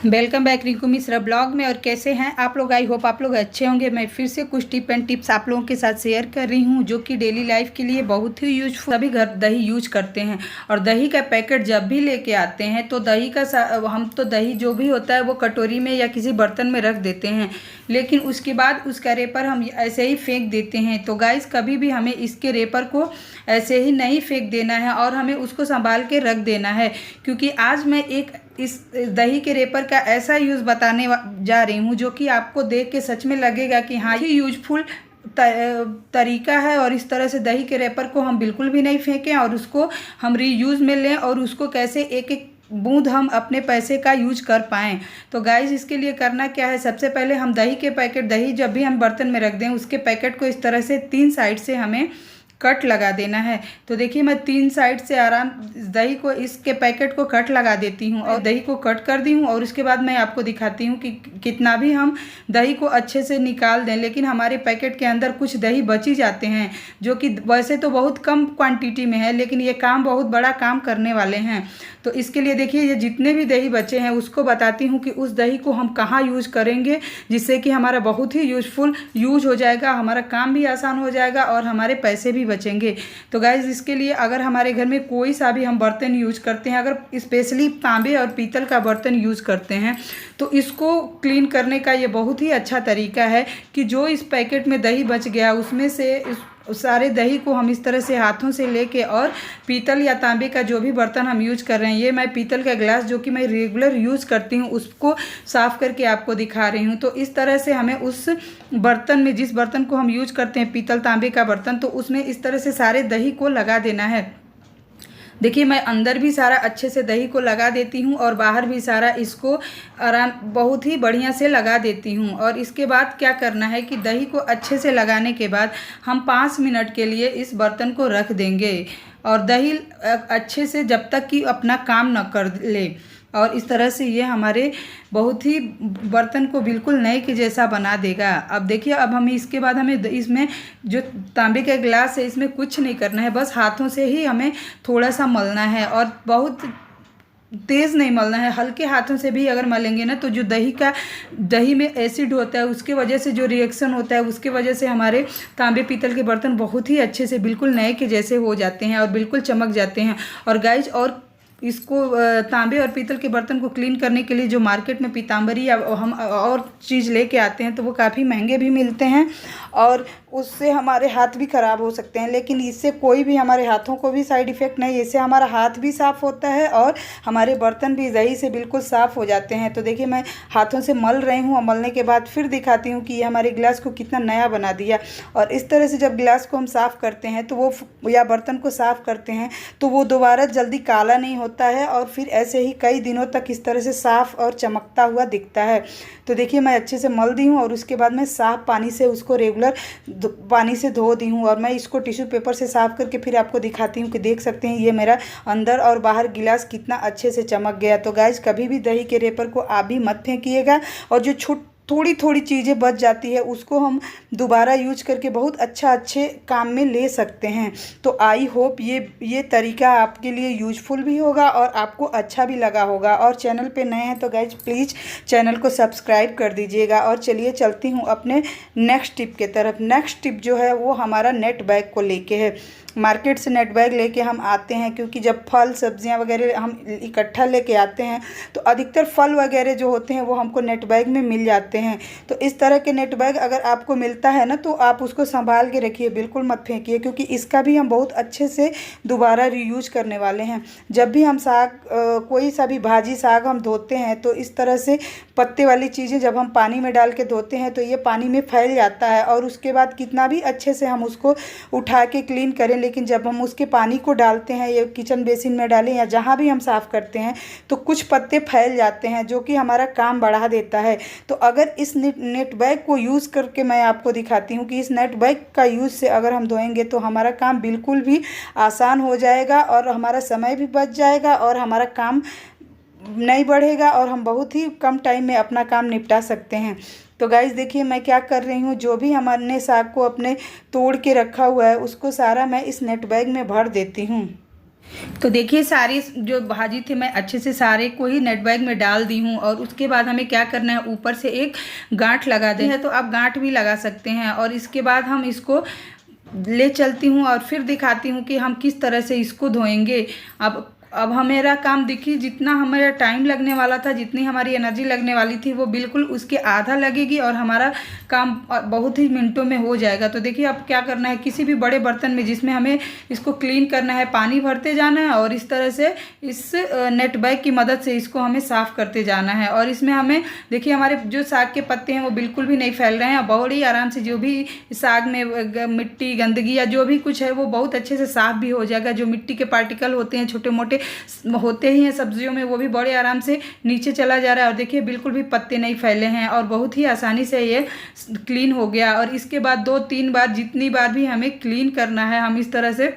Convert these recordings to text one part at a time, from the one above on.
Welcome back Rinku Mishra blog में। और कैसे हैं आप लोग? आई होप आप लोग अच्छे होंगे। मैं फिर से कुछ टिप्स आप लोगों के साथ शेयर कर रही हूं जो कि डेली लाइफ के लिए बहुत ही यूजफुल। सभी घर दही यूज करते हैं और दही का पैकेट जब भी लेके आते हैं तो दही का हम तो दही जो भी होता है वो कटोरी में या किसी बर्तन में रख देते हैं, लेकिन उसके बाद उसका रेपर हम ऐसे ही फेंक देते हैं। तो गाइस, कभी भी हमें इसके रेपर को ऐसे ही नहीं फेंक देना है और हमें उसको संभाल के रख देना है, क्योंकि आज मैं एक इस दही के रेपर का ऐसा यूज़ बताने जा रही हूँ जो कि आपको देख के सच में लगेगा कि हाँ, ये यूजफुल तरीका है। और इस तरह से दही के रेपर को हम बिल्कुल भी नहीं फेंकें और उसको हम रीयूज़ में लें और उसको कैसे एक एक बूंद हम अपने पैसे का यूज कर पाएँ। तो गाइज, इसके लिए करना क्या है, सबसे पहले हम दही के पैकेट, दही जब भी हम बर्तन में रख दें उसके पैकेट को इस तरह से 3 साइड से हमें कट लगा देना है। तो देखिए, मैं 3 साइड से आराम दही को, इसके पैकेट को कट लगा देती हूँ और दही को कट कर दी हूँ। और उसके बाद मैं आपको दिखाती हूँ कि कितना भी हम दही को अच्छे से निकाल दें, लेकिन हमारे पैकेट के अंदर कुछ दही बच ही जाते हैं, जो कि वैसे तो बहुत कम क्वांटिटी में है, लेकिन ये काम बहुत बड़ा काम करने वाले हैं। तो इसके लिए देखिए, ये जितने भी दही बचे हैं उसको बताती हूँ कि उस दही को हम कहाँ यूज करेंगे, जिससे कि हमारा बहुत ही यूजफुल यूज हो जाएगा, हमारा काम भी आसान हो जाएगा और हमारे पैसे भी बचेंगे। तो गाइज, इसके लिए अगर हमारे घर में कोई सा भी हम बर्तन यूज करते हैं, अगर स्पेशली तांबे और पीतल का बर्तन यूज करते हैं, तो इसको क्लीन करने का ये बहुत ही अच्छा तरीका है कि जो इस पैकेट में दही बच गया उसमें से उस सारे दही को हम इस तरह से हाथों से लेके, और पीतल या तांबे का जो भी बर्तन हम यूज कर रहे हैं, ये मैं पीतल का गिलास जो कि मैं रेगुलर यूज करती हूँ उसको साफ़ करके आपको दिखा रही हूँ। तो इस तरह से हमें उस बर्तन में, जिस बर्तन को हम यूज करते हैं पीतल तांबे का बर्तन, तो उसमें इस तरह से सारे दही को लगा देना है। देखिए, मैं अंदर भी सारा अच्छे से दही को लगा देती हूँ और बाहर भी सारा इसको आराम बहुत ही बढ़िया से लगा देती हूँ। और इसके बाद क्या करना है कि दही को अच्छे से लगाने के बाद हम 5 मिनट के लिए इस बर्तन को रख देंगे और दही अच्छे से जब तक कि अपना काम न कर ले। और इस तरह से ये हमारे बहुत ही बर्तन को बिल्कुल नए के जैसा बना देगा। अब देखिए, अब हमें इसके बाद हमें इसमें जो तांबे का गिलास है इसमें कुछ नहीं करना है, बस हाथों से ही हमें थोड़ा सा मलना है और बहुत तेज़ नहीं मलना है। हल्के हाथों से भी अगर मलेंगे ना तो जो दही में एसिड होता है उसके वजह से जो रिएक्शन होता है उसके वजह से हमारे तांबे पीतल के बर्तन बहुत ही अच्छे से बिल्कुल नए के जैसे हो जाते हैं और बिल्कुल चमक जाते हैं। और गाइज, और इसको तांबे और पीतल के बर्तन को क्लीन करने के लिए जो मार्केट में पीताम्बरी या हम और चीज़ लेके आते हैं तो वो काफ़ी महंगे भी मिलते हैं और उससे हमारे हाथ भी ख़राब हो सकते हैं, लेकिन इससे कोई भी हमारे हाथों को भी साइड इफ़ेक्ट नहीं। इससे हमारा हाथ भी साफ़ होता है और हमारे बर्तन भी दही से बिल्कुल साफ़ हो जाते हैं। तो देखिए, मैं हाथों से मल रही हूँ और मलने के बाद फिर दिखाती हूँ कि ये हमारे गिलास को कितना नया बना दिया। और इस तरह से जब गिलास को हम साफ़ करते हैं तो वो, या बर्तन को साफ़ करते हैं तो वो दोबारा जल्दी काला नहीं होता है और फिर ऐसे ही कई दिनों तक इस तरह से साफ़ और चमकता हुआ दिखता है। तो देखिए, मैं अच्छे से मल दी हूँ और उसके बाद मैं साफ़ पानी से उसको रेगुलर पानी से धो दी हूँ और मैं इसको टिश्यू पेपर से साफ़ करके फिर आपको दिखाती हूँ कि देख सकते हैं ये मेरा अंदर और बाहर गिलास कितना अच्छे से चमक गया। तो गाइज, कभी भी दही के रेपर को आप भी मत फेंकिएगा और जो थोड़ी थोड़ी चीज़ें बच जाती है उसको हम दोबारा यूज करके बहुत अच्छे काम में ले सकते हैं। तो आई होप ये तरीका आपके लिए यूजफुल भी होगा और आपको अच्छा भी लगा होगा। और चैनल पे नए हैं तो गाइज प्लीज़ चैनल को सब्सक्राइब कर दीजिएगा। और चलिए चलती हूँ अपने नेक्स्ट टिप के तरफ। नेक्स्ट टिप जो है वो हमारा नेट बैग को लेके है। मार्केट से नेट बैग लेके हम आते हैं, क्योंकि जब फल सब्जियां वगैरह हम इकट्ठा लेके आते हैं तो अधिकतर फल वगैरह जो होते हैं वो हमको नेट बैग में मिल जाते हैं। तो इस तरह के नेट बैग अगर आपको मिलता है ना तो आप उसको संभाल के रखिए, बिल्कुल मत फेंकिए, क्योंकि इसका भी हम बहुत अच्छे से दोबारा रीयूज करने वाले हैं। जब भी हम साग, कोई सा भी भाजी साग हम धोते हैं तो इस तरह से पत्ते वाली चीज़ें जब हम पानी में डाल के धोते हैं तो ये पानी में फैल जाता है और उसके बाद कितना भी अच्छे से हम उसको उठा के क्लीन करें, लेकिन जब हम उसके पानी को डालते हैं या किचन बेसिन में डालें या जहाँ भी हम साफ़ करते हैं तो कुछ पत्ते फैल जाते हैं, जो कि हमारा काम बढ़ा देता है। तो अगर इस नेट बैग को यूज़ करके मैं आपको दिखाती हूँ कि इस नेट बैग का यूज़ से अगर हम धोएंगे तो हमारा काम बिल्कुल भी आसान हो जाएगा और हमारा समय भी बच जाएगा और हमारा काम नहीं बढ़ेगा और हम बहुत ही कम टाइम में अपना काम निपटा सकते हैं। तो गाइज़, देखिए मैं क्या कर रही हूँ, जो भी हमारे साग को अपने तोड़ के रखा हुआ है उसको सारा मैं इस नेट बैग में भर देती हूँ। तो देखिए सारी जो भाजी थी मैं अच्छे से सारे को ही नेट बैग में डाल दी हूँ। और उसके बाद हमें क्या करना है, ऊपर से एक गांठ लगा दें है, तो आप गांठ भी लगा सकते हैं। और इसके बाद हम इसको ले चलती हूँ और फिर दिखाती हूँ कि हम किस तरह से इसको धोएंगे। अब हमारा काम देखिए, जितना हमारा टाइम लगने वाला था, जितनी हमारी एनर्जी लगने वाली थी, वो बिल्कुल उसके आधा लगेगी और हमारा काम बहुत ही मिनटों में हो जाएगा। तो देखिए अब क्या करना है, किसी भी बड़े बर्तन में जिसमें हमें इसको क्लीन करना है, पानी भरते जाना है और इस तरह से इस नेट बैग की मदद से इसको हमें साफ़ करते जाना है। और इसमें हमें देखिए हमारे जो साग के पत्ते हैं वो बिल्कुल भी नहीं फैल रहे हैं, बहुत ही आराम से जो भी साग में मिट्टी गंदगी या जो भी कुछ है वो बहुत अच्छे से साफ़ भी हो जाएगा। जो मिट्टी के पार्टिकल होते हैं छोटे मोटे होते ही हैं सब्जियों में, वो भी बड़े आराम से नीचे चला जा रहा है। और देखिए बिल्कुल भी पत्ते नहीं फैले हैं और बहुत ही आसानी से ये क्लीन हो गया। और इसके बाद 2-3 बार, जितनी बार भी हमें क्लीन करना है, हम इस तरह से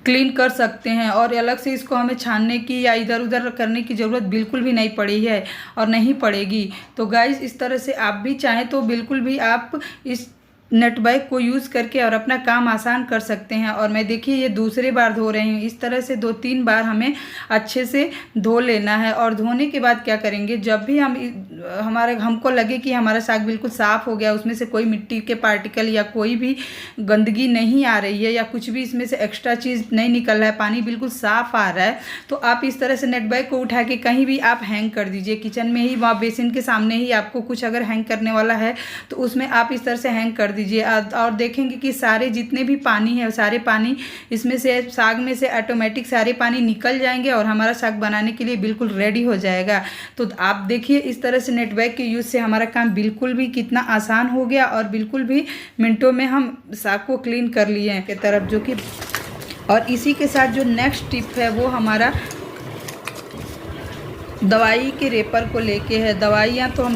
क्लीन कर सकते हैं। और अलग से इसको हमें छानने की या इधर उधर करने की ज़रूरत बिल्कुल भी नहीं पड़ी है और नहीं पड़ेगी। तो गाइस इस तरह से आप भी चाहें तो बिल्कुल भी आप इस नेट बैग को यूज़ करके और अपना काम आसान कर सकते हैं। और मैं देखिए ये दूसरी बार धो रही हूँ। इस तरह से 2-3 बार हमें अच्छे से धो लेना है। और धोने के बाद क्या करेंगे, जब भी हमको लगे कि हमारा साग बिल्कुल साफ़ हो गया, उसमें से कोई मिट्टी के पार्टिकल या कोई भी गंदगी नहीं आ रही है या कुछ भी इसमें से एक्स्ट्रा चीज़ नहीं निकल रहा है, पानी बिल्कुल साफ़ आ रहा है, तो आप इस तरह से नेट बैग को उठा के कहीं भी आप हैंग कर दीजिए। किचन में ही, वहाँ बेसिन के सामने ही आपको कुछ अगर हैंग करने वाला है तो उसमें आप इस तरह से हैंग कर दीजिए। और देखेंगे कि सारे जितने भी पानी है, सारे पानी इसमें से, साग में से ऑटोमेटिक सारे पानी निकल जाएंगे और हमारा साग बनाने के लिए बिल्कुल रेडी हो जाएगा। तो आप देखिए इस तरह से नेट बैग के यूज़ से हमारा काम बिल्कुल भी कितना आसान हो गया और बिल्कुल भी मिनटों में हम साग को क्लीन कर लिए हैं के तरफ जो कि। और इसी के साथ जो नेक्स्ट टिप है वो हमारा दवाई के रेपर को लेके है। दवाइयाँ तो हम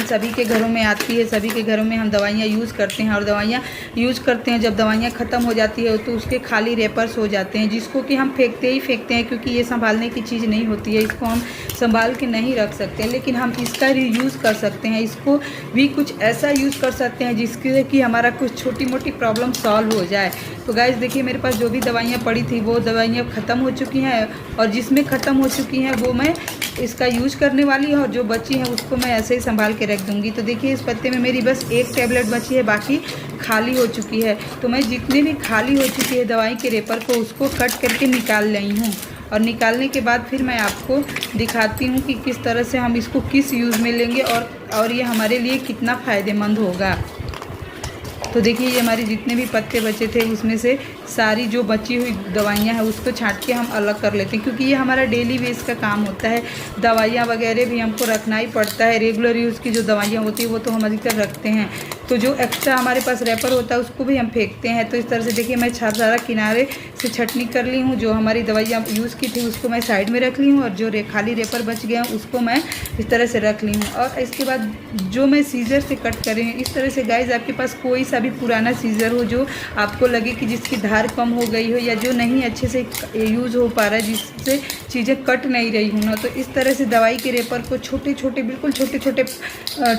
सभी के घरों में आती है, सभी के घरों में हम दवाइयाँ यूज़ करते हैं। और दवाइयाँ यूज़ करते हैं, जब दवाइयाँ ख़त्म हो जाती है तो उसके खाली रेपर्स हो जाते हैं, जिसको कि हम फेंकते ही फेंकते हैं, क्योंकि ये संभालने की चीज़ नहीं होती है, इसको हम संभाल के नहीं रख सकते। लेकिन हम इसका रीयूज़ कर सकते हैं, इसको भी कुछ ऐसा यूज़ कर सकते हैं जिससे कि हमारा कुछ छोटी मोटी प्रॉब्लम सॉल्व हो जाए। तो गाइस देखिए मेरे पास जो भी दवाइयाँ पड़ी थी वो दवाइयाँ ख़त्म हो चुकी हैं, और जिसमें ख़त्म हो चुकी हैं वो मैं इसका यूज करने वाली है, और जो बची है उसको मैं ऐसे ही संभाल के रख दूंगी। तो देखिए इस पत्ते में मेरी बस 1 टैबलेट बची है, बाकी खाली हो चुकी है। तो मैं जितने भी खाली हो चुकी है दवाई के रेपर को, उसको कट करके निकाल रही हूँ। और निकालने के बाद फिर मैं आपको दिखाती हूँ कि किस तरह से हम इसको किस यूज़ में लेंगे और ये हमारे लिए कितना फ़ायदेमंद होगा। तो देखिए ये हमारे जितने भी पत्ते बचे थे उसमें से सारी जो बची हुई दवाइयाँ हैं उसको छांट के हम अलग कर लेते हैं, क्योंकि ये हमारा डेली बेस का काम होता है। दवाइयाँ वगैरह भी हमको रखना ही पड़ता है, रेगुलर यूज़ की जो दवाइयाँ होती है वो तो हम अधिकतर रखते हैं। तो जो एक्स्ट्रा हमारे पास रैपर होता है उसको भी हम फेंकते हैं। तो इस तरह से देखिए मैं सारा किनारे से छटनी कर ली हूँ। जो हमारी दवाइयाँ यूज़ की थी उसको मैं साइड में रख ली हूँ, और जो खाली रेपर बच गया उसको मैं इस तरह से रख ली हूँ। और इसके बाद जो मैं सीज़र से कट कर रही हूँ, इस तरह से गाइस आपके पास कोई सा भी पुराना सीज़र हो जो आपको लगे कि जिसकी धार कम हो गई हो या जो नहीं अच्छे से यूज़ हो पा रहा है, जिससे चीज़ें कट नहीं रही हूँ ना, तो इस तरह से दवाई के रेपर को छोटे छोटे, बिल्कुल छोटे छोटे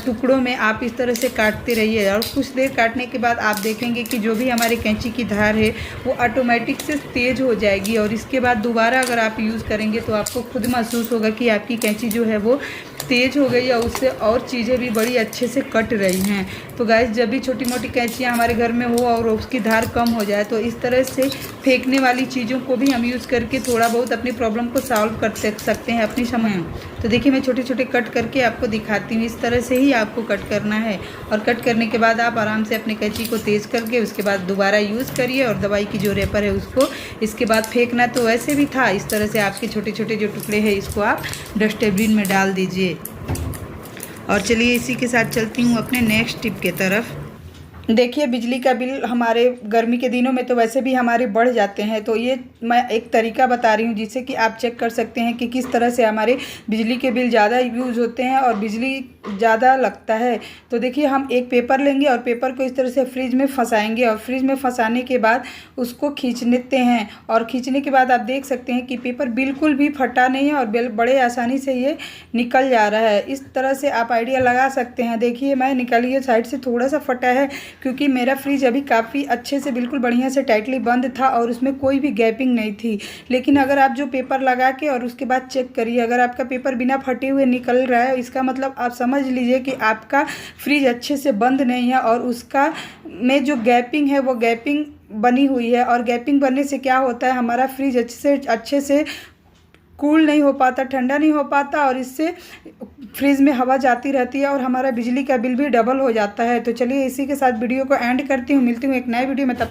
टुकड़ों में आप इस तरह से काटते रहिए। और कुछ देर काटने के बाद आप देखेंगे कि जो भी हमारे कैंची की धार है वो ऑटोमेटिक से तेज़ हो जाएगी। और इसके बाद दोबारा अगर आप यूज़ करेंगे तो आपको खुद महसूस होगा कि आपकी कैंची जो है वो तेज़ हो गई और उससे और चीज़ें भी बड़ी अच्छे से कट रही हैं। तो गाइस जब भी छोटी मोटी कैंचियाँ हमारे घर में हो और उसकी धार कम हो जाए, तो इस तरह से फेंकने वाली चीज़ों को भी हम यूज़ करके थोड़ा बहुत अपनी प्रॉब्लम को सॉल्व कर सकते हैं अपनी समय। तो देखिए मैं छोटे छोटे कट करके आपको दिखाती हूँ, इस तरह से ही आपको कट करना है। और कट करने के बाद आप आराम से अपनी कैंची को तेज़ करके उसके बाद दोबारा यूज़ करिए। और दवाई की जो रेपर है उसको इसके बाद फेंकना तो वैसे भी था, इस तरह से आपके छोटे छोटे जो टुकड़े हैं इसको आप डस्टबिन में डाल दीजिए। और चलिए इसी के साथ चलती हूँ अपने नेक्स्ट टिप के तरफ। देखिए बिजली का बिल हमारे गर्मी के दिनों में तो वैसे भी हमारे बढ़ जाते हैं, तो ये मैं एक तरीका बता रही हूँ जिससे कि आप चेक कर सकते हैं कि किस तरह से हमारे बिजली के बिल ज़्यादा यूज़ होते हैं और बिजली ज़्यादा लगता है। तो देखिए हम एक पेपर लेंगे और पेपर को इस तरह से फ्रिज में फंसाएंगे, और फ्रिज में फंसाने के बाद उसको खींच लेते हैं। और खींचने के बाद आप देख सकते हैं कि पेपर बिल्कुल भी फटा नहीं है और बड़े आसानी से ये निकल जा रहा है। इस तरह से आप आइडिया लगा सकते हैं। देखिए मैं निकालिए, साइड से थोड़ा सा फटा है क्योंकि मेरा फ्रिज अभी काफ़ी अच्छे से बिल्कुल बढ़िया से टाइटली बंद था और उसमें कोई भी गैपिंग नहीं थी। लेकिन अगर आप जो पेपर लगा के और उसके बाद चेक करिए, अगर आपका पेपर बिना फटे हुए निकल रहा है, इसका मतलब आप समझ लीजिए कि आपका फ्रिज अच्छे से बंद नहीं है और उसका में जो गैपिंग है वो गैपिंग बनी हुई है। और गैपिंग बनने से क्या होता है, हमारा फ्रिज अच्छे से कूल नहीं हो पाता, ठंडा नहीं हो पाता और इससे फ्रिज में हवा जाती रहती है और हमारा बिजली का बिल भी डबल हो जाता है। तो चलिए इसी के साथ वीडियो को एंड करती हूँ, मिलती हूँ एक नए वीडियो में। तब